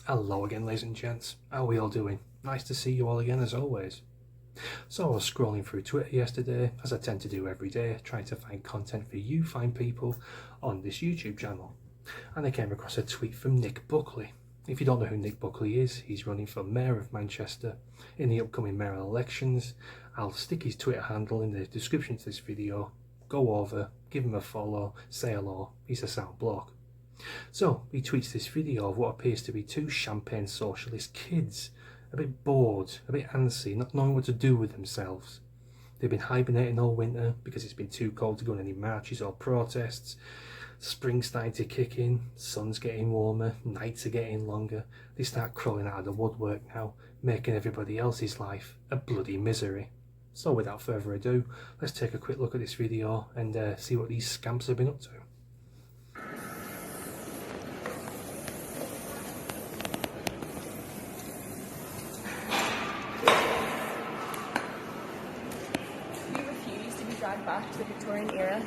Hello again, ladies and gents. How are we all doing? Nice to see you all again as always. So I was scrolling through Twitter yesterday, as I tend to do every day, trying to find content for you fine people on this YouTube channel. And I came across a tweet from Nick Buckley. If you don't know who Nick Buckley is, he's running for Mayor of Manchester in the upcoming mayoral elections. I'll stick his Twitter handle in the description to this video. Go over, give him a follow, say hello, he's a sound bloke. So he tweets this video of what appears to be two champagne socialist kids, a bit bored, a bit antsy, not knowing what to do with themselves. They've been hibernating all winter because it's been too cold to go on any marches or protests. Spring's starting to kick in, sun's getting warmer, nights are getting longer. They start crawling out of the woodwork now, making everybody else's life a bloody misery. So without further ado, let's take a quick look at this video and see what these scamps have been up to. Dragged back to the Victorian era.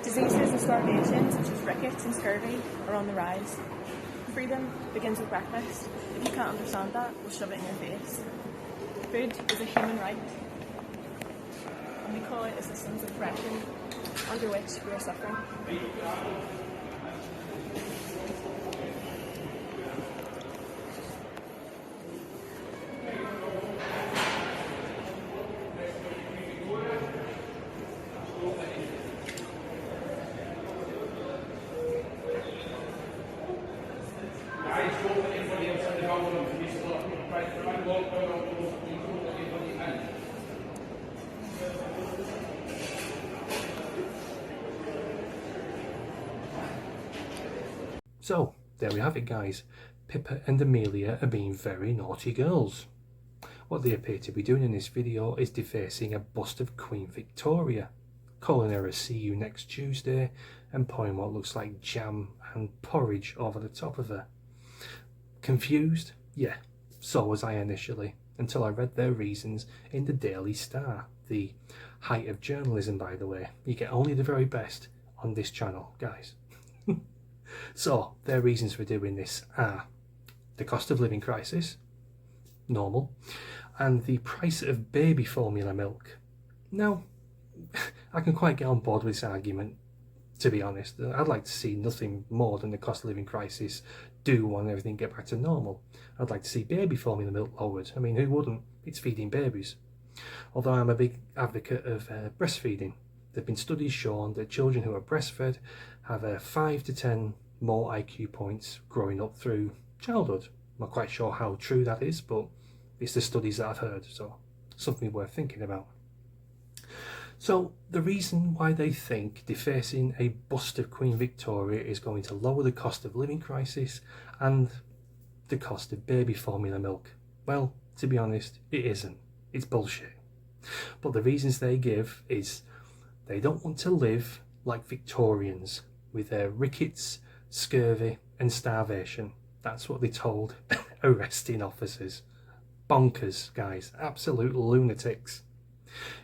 Diseases and starvation, such as rickets and scurvy, are on the rise. Freedom begins with breakfast. If you can't understand that, we'll shove it in your face. Food is a human right, and we call it a systems of oppression under which we are suffering. So, there we have it guys. Pippa and Amelia are being very naughty girls. What they appear to be doing in this video is defacing a bust of Queen Victoria, calling her a see you next Tuesday and pouring what looks like jam and porridge over the top of her. Confused? Yeah, so was I initially, until I read their reasons in the Daily Star. The height of journalism, by the way. You get only the very best on this channel, guys. So, their reasons for doing this are the cost of living crisis, normal, and the price of baby formula milk. Now, I can quite get on board with this argument, to be honest. I'd like to see nothing more than the cost of living crisis do when everything get back to normal. I'd like to see baby formula milk lowered. I mean, who wouldn't? It's feeding babies. Although I'm a big advocate of breastfeeding. There have been studies shown that children who are breastfed have 5 to 10 more IQ points growing up through childhood. I'm not quite sure how true that is, but it's the studies that I've heard, so something worth thinking about. So the reason why they think defacing a bust of Queen Victoria is going to lower the cost of living crisis and the cost of baby formula milk, well, to be honest, it isn't. It's bullshit. But the reasons they give is they don't want to live like Victorians with their rickets, scurvy and starvation. That's what they told arresting officers. Bonkers, guys. Absolute lunatics.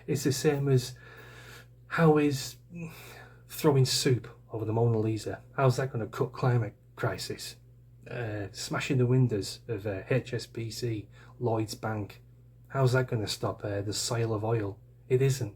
It's the same as how is throwing soup over the Mona Lisa? How's that going to cut climate crisis? Smashing the windows of HSBC, Lloyd's Bank. How's that going to stop the sale of oil? It isn't.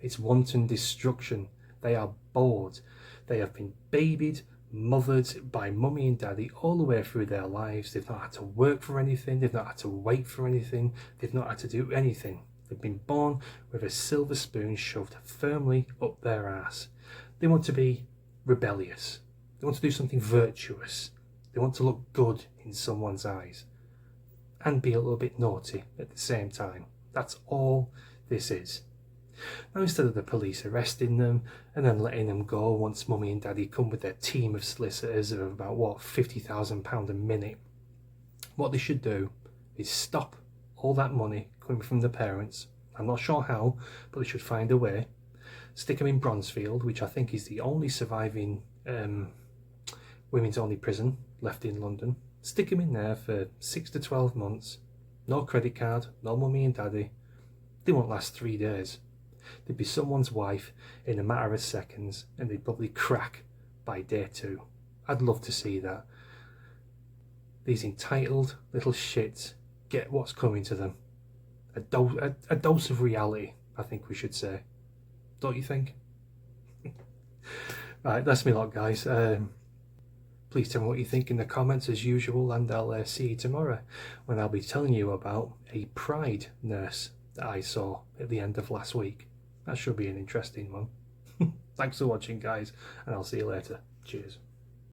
It's wanton destruction. They are bored. They have been babied, mothered by mummy and daddy all the way through their lives. They've not had to work for anything. They've not had to wait for anything. They've not had to do anything. They've been born with a silver spoon shoved firmly up their ass. They want to be rebellious. They want to do something virtuous. They want to look good in someone's eyes and be a little bit naughty at the same time. That's all this is. Now, instead of the police arresting them and then letting them go once mummy and daddy come with their team of solicitors of about, what, £50,000 a minute, what they should do is stop all that money coming from the parents. I'm not sure how, but they should find a way. Stick them in Bronzefield, which I think is the only surviving women's only prison left in London. Stick them in there for 6 to 12 months. No credit card, no mummy and daddy. They won't last 3 days. They'd be someone's wife in a matter of seconds, and they'd probably crack by day 2. I'd love to see that. These entitled little shits get what's coming to them. A dose of reality, I think we should say. Don't you think? Right, that's me lot, guys. Please tell me what you think in the comments as usual, and I'll see you tomorrow when I'll be telling you about a pride nurse that I saw at the end of last week. That should be an interesting one. Thanks for watching, guys, and I'll see you later. Cheers.